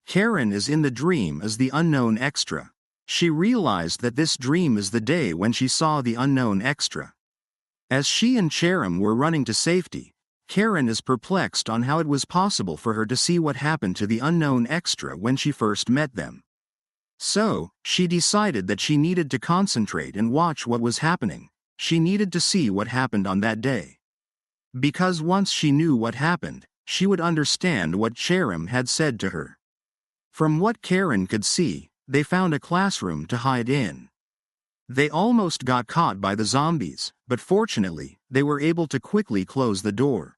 Karen is in the dream as the unknown extra. She realized that this dream is the day when she saw the unknown extra. As she and Cherim were running to safety, Karen is perplexed on how it was possible for her to see what happened to the unknown extra when she first met them. So, she decided that she needed to concentrate and watch what was happening. She needed to see what happened on that day. Because once she knew what happened, she would understand what Cherim had said to her. From what Karen could see, they found a classroom to hide in. They almost got caught by the zombies, but fortunately, they were able to quickly close the door.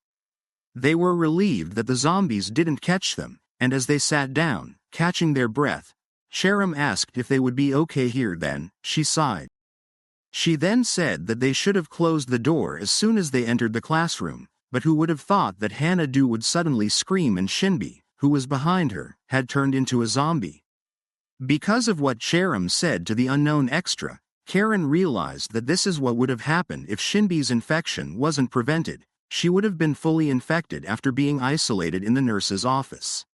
They were relieved that the zombies didn't catch them, and as they sat down, catching their breath, Cherim asked if they would be okay here then. She sighed. She then said that they should have closed the door as soon as they entered the classroom, but who would have thought that Hana-do would suddenly scream and Shinbi, who was behind her, had turned into a zombie. Because of what Cherim said to the unknown extra, Karen realized that this is what would have happened if Shinbi's infection wasn't prevented. She would have been fully infected after being isolated in the nurse's office.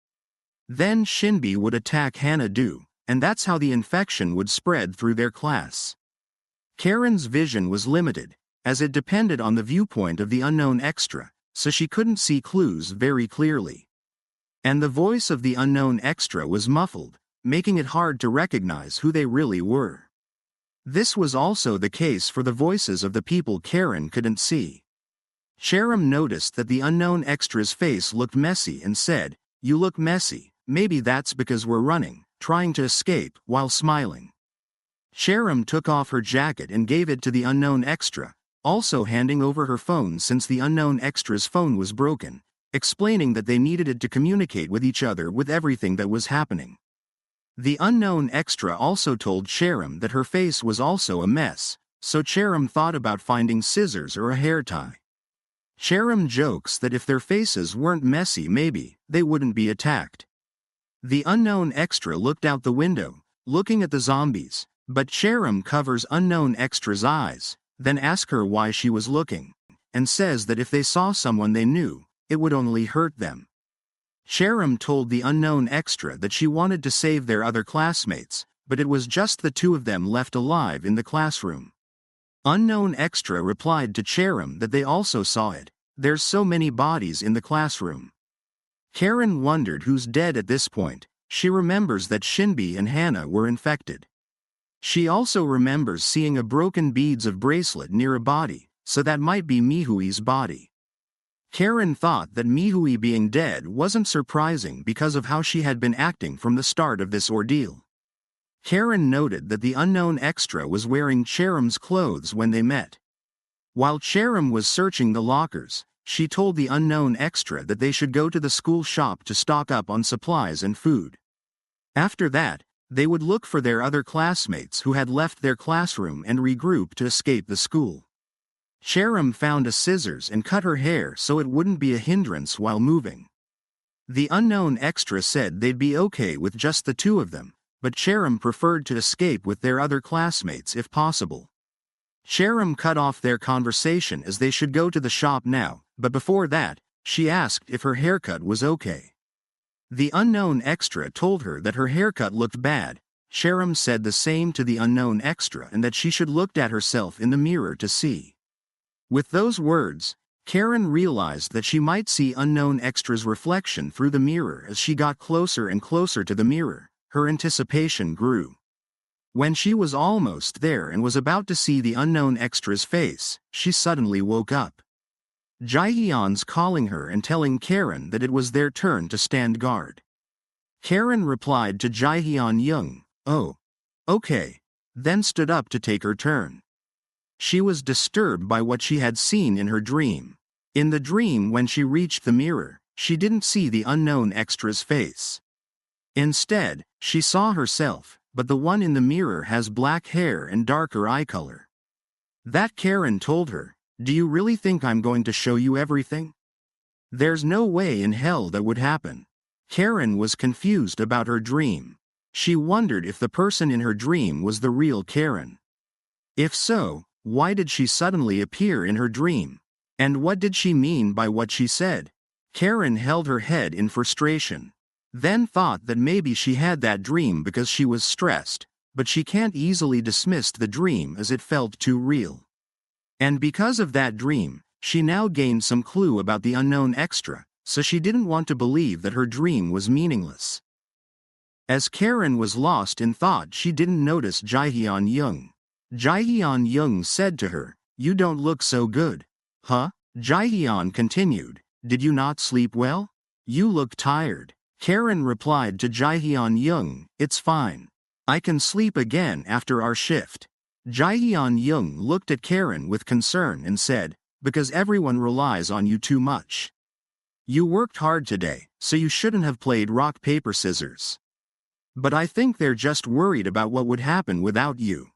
Then Shinbi would attack Hana-do, and that's how the infection would spread through their class. Karen's vision was limited, as it depended on the viewpoint of the unknown extra, so she couldn't see clues very clearly. And the voice of the unknown extra was muffled, making it hard to recognize who they really were. This was also the case for the voices of the people Karen couldn't see. Cherim noticed that the unknown extra's face looked messy and said, "You look messy, maybe that's because we're running, trying to escape," while smiling. Cherim took off her jacket and gave it to the unknown extra, also handing over her phone since the unknown extra's phone was broken, explaining that they needed it to communicate with each other with everything that was happening. The unknown extra also told Cherim that her face was also a mess, so Cherim thought about finding scissors or a hair tie. Cherim jokes that if their faces weren't messy maybe they wouldn't be attacked. The unknown extra looked out the window, looking at the zombies, but Cherim covers unknown extra's eyes, then asks her why she was looking, and says that if they saw someone they knew, it would only hurt them. Cherim told the unknown extra that she wanted to save their other classmates, but it was just the two of them left alive in the classroom. Unknown extra replied to Cherim that they also saw it. There's so many bodies in the classroom. Karen wondered who's dead at this point. She remembers that Shinbi and Hana were infected. She also remembers seeing a broken beads of bracelet near a body, so that might be Mihui's body. Karen thought that Mihui being dead wasn't surprising because of how she had been acting from the start of this ordeal. Karen noted that the unknown extra was wearing Cherim's clothes when they met. While Cherim was searching the lockers, she told the unknown extra that they should go to the school shop to stock up on supplies and food. After that, they would look for their other classmates who had left their classroom and regroup to escape the school. Cherim found a scissors and cut her hair so it wouldn't be a hindrance while moving. The unknown extra said they'd be okay with just the two of them, but Cherim preferred to escape with their other classmates if possible. Cherim cut off their conversation as they should go to the shop now, but before that, she asked if her haircut was okay. The unknown extra told her that her haircut looked bad. Cherim said the same to the unknown extra and that she should look at herself in the mirror to see. With those words, Karen realized that she might see unknown extra's reflection through the mirror. As she got closer and closer to the mirror, her anticipation grew. When she was almost there and was about to see the unknown extra's face, she suddenly woke up. Jaehyun's calling her and telling Karen that it was their turn to stand guard. Karen replied to Jaehyun Young, "Oh, okay," then stood up to take her turn. She was disturbed by what she had seen in her dream. In the dream, when she reached the mirror, she didn't see the unknown extra's face. Instead, she saw herself, but the one in the mirror has black hair and darker eye color. That Karen told her, "Do you really think I'm going to show you everything? There's no way in hell that would happen." Karen was confused about her dream. She wondered if the person in her dream was the real Karen. If so, why did she suddenly appear in her dream? And what did she mean by what she said? Karen held her head in frustration. then thought that maybe she had that dream because she was stressed, but she can't easily dismiss the dream as it felt too real. And because of that dream, she now gained some clue about the unknown extra, so she didn't want to believe that her dream was meaningless. As Karen was lost in thought, she didn't notice Jaehyun Young. Jaehyun Young said to her, "You don't look so good." "Huh?" Jaehyun continued, "Did you not sleep well? You look tired." Karen replied to Jaehyun Young, "It's fine. I can sleep again after our shift." Jaehyun Young looked at Karen with concern and said, "Because everyone relies on you too much. You worked hard today, so you shouldn't have played rock paper scissors. But I think they're just worried about what would happen without you."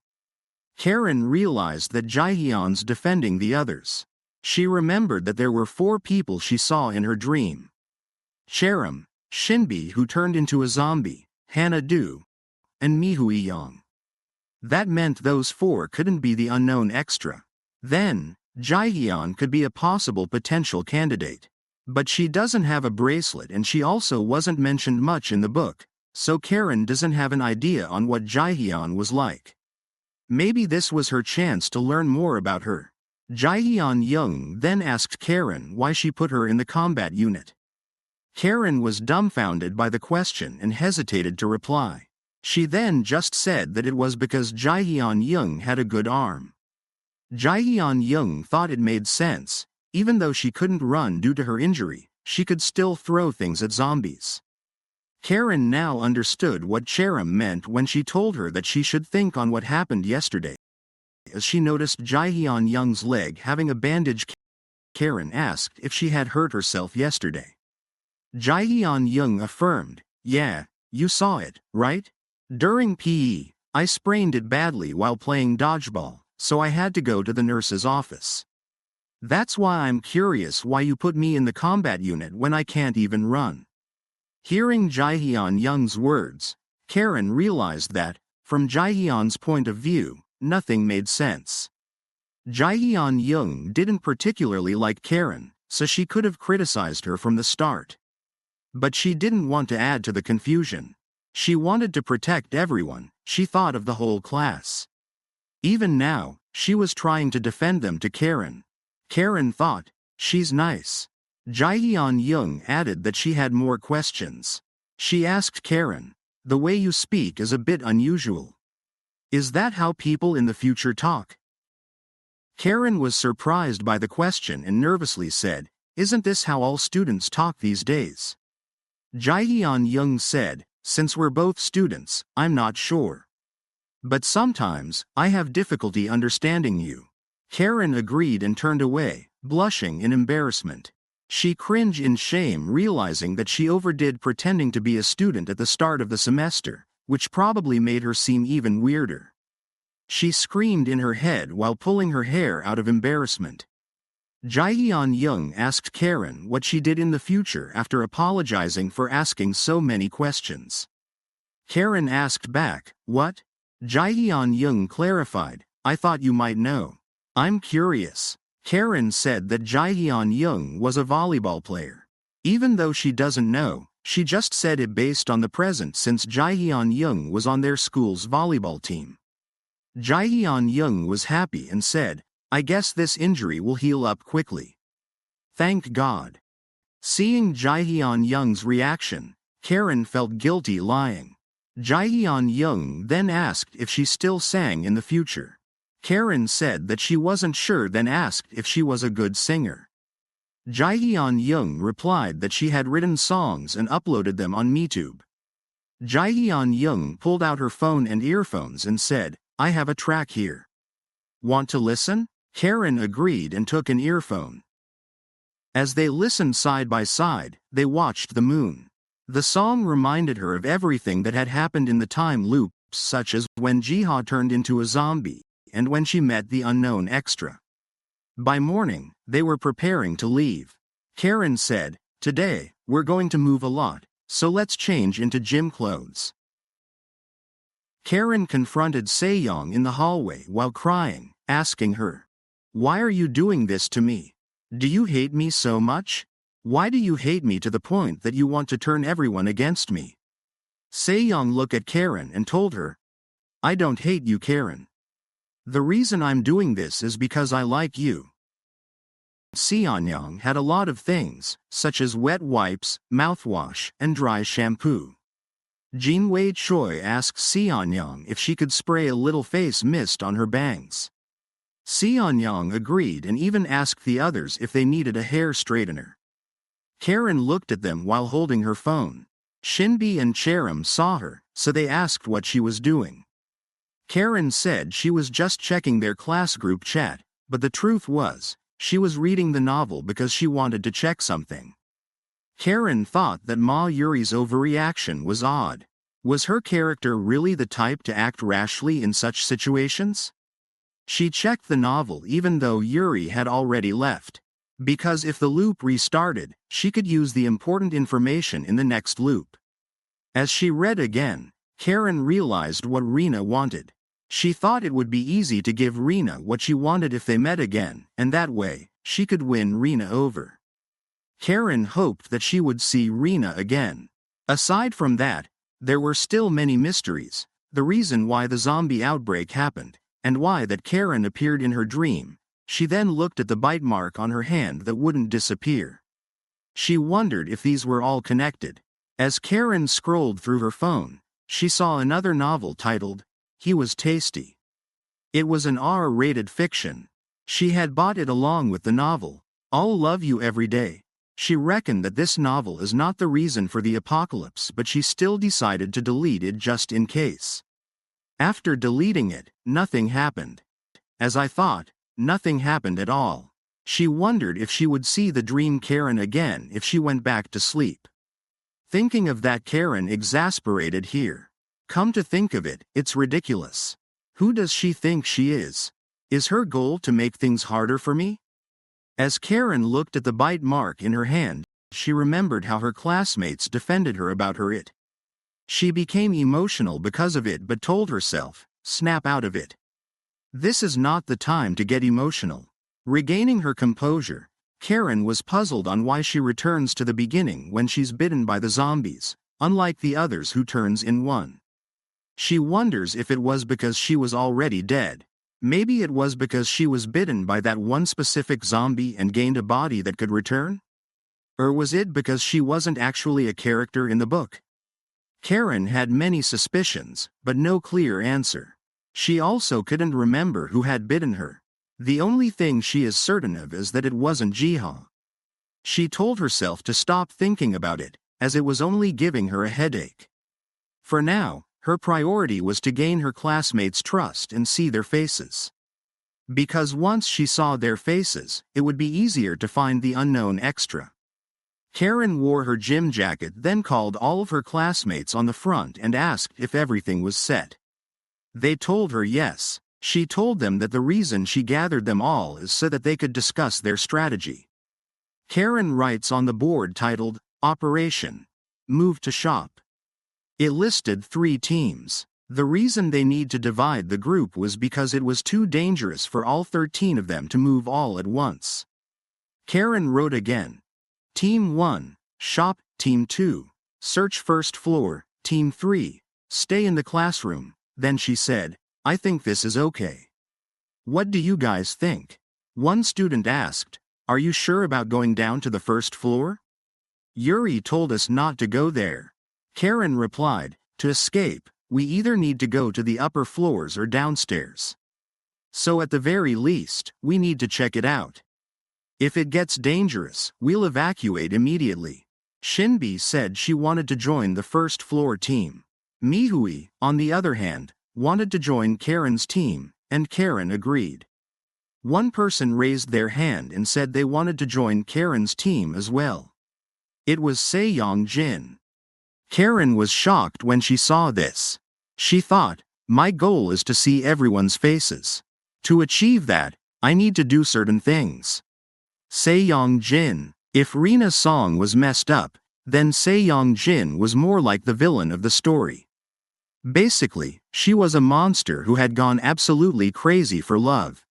Karen realized that Jaehyun's defending the others. She remembered that there were 4 people she saw in her dream. Cherim, Shinbi who turned into a zombie, Hannah Do, and Mihui Young. That meant those 4 couldn't be the unknown extra. Then, Jaehyun could be a possible potential candidate. But she doesn't have a bracelet and she also wasn't mentioned much in the book, so Karen doesn't have an idea on what Jaehyun was like. Maybe this was her chance to learn more about her. Jaehyun Young then asked Karen why she put her in the combat unit. Karen was dumbfounded by the question and hesitated to reply. She then just said that it was because Jaehyun Young had a good arm. Jaehyun Young thought it made sense. Even though she couldn't run due to her injury, she could still throw things at zombies. Karen now understood what Cherim meant when she told her that she should think on what happened yesterday. As she noticed Jaehyun Young's leg having a bandage, Karen asked if she had hurt herself yesterday. Jaehyun Young affirmed, "Yeah, you saw it, right? During PE, I sprained it badly while playing dodgeball, so I had to go to the nurse's office. That's why I'm curious why you put me in the combat unit when I can't even run." Hearing Jaehyun Young's words, Karen realized that, from Jaehyun's point of view, nothing made sense. Jaehyun Young didn't particularly like Karen, so she could have criticized her from the start. But she didn't want to add to the confusion. She wanted to protect everyone. She thought of the whole class. Even now, she was trying to defend them to Karen. Karen thought, "She's nice." Jaehyun Young added that she had more questions. She asked Karen, "The way you speak is a bit unusual. Is that how people in the future talk?" Karen was surprised by the question and nervously said, "Isn't this how all students talk these days?" Jaehyun Young said, "Since we're both students, I'm not sure. But sometimes, I have difficulty understanding you." Karen agreed and turned away, blushing in embarrassment. She cringed in shame, realizing that she overdid pretending to be a student at the start of the semester, which probably made her seem even weirder. She screamed in her head while pulling her hair out of embarrassment. Jaehyun Young asked Karen what she did in the future after apologizing for asking so many questions. Karen asked back, "What?" Jaehyun Young clarified, "I thought you might know. I'm curious." Karen said that Jaehyun Young was a volleyball player. Even though she doesn't know, she just said it based on the present since Jaehyun Young was on their school's volleyball team. Jaehyun Young was happy and said, "I guess this injury will heal up quickly. Thank God." Seeing Jaehyun Young's reaction, Karen felt guilty lying. Jaehyun Young then asked if she still sang in the future. Karen said that she wasn't sure, then asked if she was a good singer. Jaehyun Young replied that she had written songs and uploaded them on MeTube. Jaehyun Young pulled out her phone and earphones and said, "I have a track here. Want to listen?" Karen agreed and took an earphone. As they listened side by side, they watched the moon. The song reminded her of everything that had happened in the time loop, such as when Jiha turned into a zombie, and when she met the unknown extra. By morning, they were preparing to leave. Karen said, "Today, we're going to move a lot, so let's change into gym clothes." Karen confronted Sejong in the hallway while crying, asking her, "Why are you doing this to me? Do you hate me so much?" Why do you hate me to the point that you want to turn everyone against me? Se-young looked at Karen and told her, I don't hate you, Karen. The reason I'm doing this is because I like you. Se-young had a lot of things, such as wet wipes, mouthwash, and dry shampoo. Jinwei Choi asked Se-young if she could spray a little face mist on her bangs. Se-young agreed and even asked the others if they needed a hair straightener. Karen looked at them while holding her phone. Shinbi and Cherim saw her, so they asked what she was doing. Karen said she was just checking their class group chat, but the truth was, she was reading the novel because she wanted to check something. Karen thought that Ma Yuri's overreaction was odd. Was her character really the type to act rashly in such situations? She checked the novel even though Yuri had already left. Because if the loop restarted, she could use the important information in the next loop. As she read again, Karen realized what Rina wanted. She thought it would be easy to give Rina what she wanted if they met again, and that way, she could win Rina over. Karen hoped that she would see Rina again. Aside from that, there were still many mysteries, the reason why the zombie outbreak happened, and why that Karen appeared in her dream. She then looked at the bite mark on her hand that wouldn't disappear. She wondered if these were all connected. As Karen scrolled through her phone, she saw another novel titled, He Was Tasty. It was an R-rated fiction. She had bought it along with the novel, I'll Love You Every Day. She reckoned that this novel is not the reason for the apocalypse, but she still decided to delete it just in case. After deleting it, nothing happened. As I thought, nothing happened at all. She wondered if she would see the dream Karen again if she went back to sleep. Thinking of that, Karen exasperated here. Come to think of it, it's ridiculous. Who does she think she is? Is her goal to make things harder for me? As Karen looked at the bite mark in her hand, she remembered how her classmates defended her about her it. She became emotional because of it but told herself, snap out of it. This is not the time to get emotional. Regaining her composure, Karen was puzzled on why she returns to the beginning when she's bitten by the zombies, unlike the others who turns in one. She wonders if it was because she was already dead. Maybe it was because she was bitten by that one specific zombie and gained a body that could return? Or was it because she wasn't actually a character in the book? Karen had many suspicions, but no clear answer. She also couldn't remember who had bitten her. The only thing she is certain of is that it wasn't Jiha. She told herself to stop thinking about it, as it was only giving her a headache. For now, her priority was to gain her classmates' trust and see their faces. Because once she saw their faces, it would be easier to find the unknown extra. Karen wore her gym jacket, then called all of her classmates on the front and asked if everything was set. They told her yes. She told them that the reason she gathered them all is so that they could discuss their strategy. Karen writes on the board titled, Operation Move to Shop. It listed 3 teams. The reason they need to divide the group was because it was too dangerous for all 13 of them to move all at once. Karen wrote again. Team 1, shop. Team 2, search first floor. Team 3, stay in the classroom. Then she said, I think this is okay. What do you guys think? One student asked, Are you sure about going down to the first floor? Yuri told us not to go there. Karen replied, To escape, we either need to go to the upper floors or downstairs. So at the very least, we need to check it out. If it gets dangerous, we'll evacuate immediately. Shinbi said she wanted to join the first floor team. Mihui, on the other hand, wanted to join Karen's team, and Karen agreed. One person raised their hand and said they wanted to join Karen's team as well. It was Se-young Jin. Karen was shocked when she saw this. She thought, my goal is to see everyone's faces. To achieve that, I need to do certain things. Se-young Jin. If Rina's song was messed up, then Se-young Jin was more like the villain of the story. Basically, she was a monster who had gone absolutely crazy for love.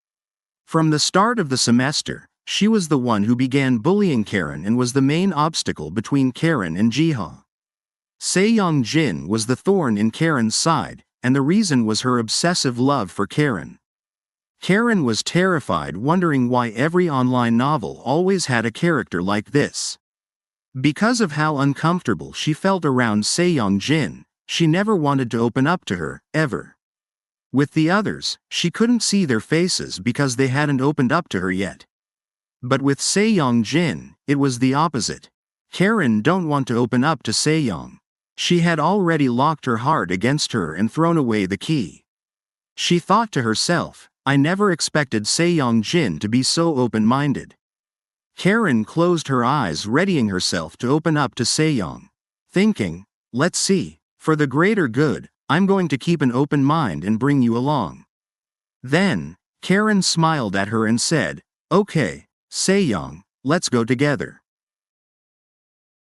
From the start of the semester, She was the one who began bullying Karen and was the main obstacle between Karen and Jiha. Se-young Jin was the thorn in Karen's side, and the reason was her obsessive love for Karen. Karen was terrified, wondering why every online novel always had a character like this. Because of how uncomfortable she felt around Se-young Jin, she never wanted to open up to her, ever. With the others, she couldn't see their faces because they hadn't opened up to her yet. But with Se-young Jin, it was the opposite. Karen don't want to open up to Se-young. She had already locked her heart against her and thrown away the key. She thought to herself, I never expected Se-young Jin to be so open-minded. Karen closed her eyes, readying herself to open up to Se-young, thinking, let's see, for the greater good, I'm going to keep an open mind and bring you along. Then, Karen smiled at her and said, okay, Se-young, let's go together.